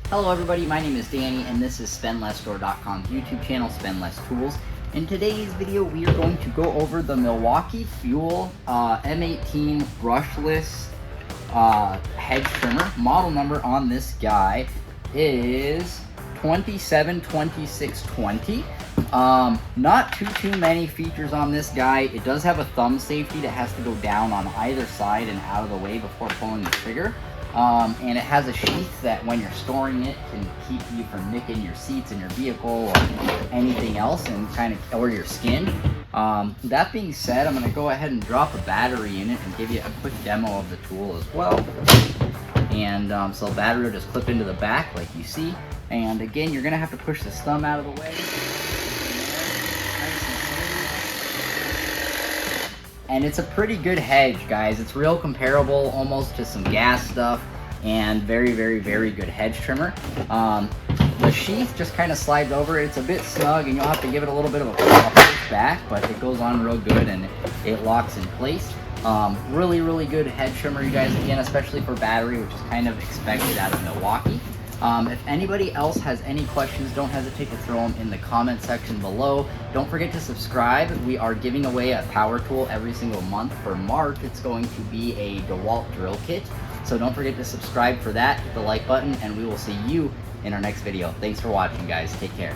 Hello everybody, my name is Danny and this is SpendLessStore.com's YouTube channel, Spend Less Tools. In today's video, we are going to go over the Milwaukee Fuel M18 brushless hedge trimmer. Model number on this guy is 272620. Not too many features on this guy. It does have a thumb safety that has to go down on either side and out of the way before pulling the trigger. And it has a sheath that when you're storing it can keep you from nicking your seats in your vehicle or anything else, and or your skin. That being said, I'm going to go ahead and drop a battery in it and give you a quick demo of the tool as well. And so the battery will just clip into the back like you see. And again, you're going to have to push this thumb out of the way. And it's a pretty good hedge, guys. It's real comparable almost to some gas stuff, and very good hedge trimmer. The sheath just kind of slides over. It's a bit snug and you'll have to give it a little bit of a push back, but it goes on real good and it locks in place. Really good hedge trimmer, you guys, again, especially for battery, which is kind of expected out of Milwaukee. If anybody else has any questions, don't hesitate to throw them in the comment section below. Don't forget to subscribe. We are giving away a power tool every single month. For March, it's going to be a DeWalt drill kit. So don't forget to subscribe for that, hit the like button, and we will see you in our next video. Thanks for watching, guys. Take care.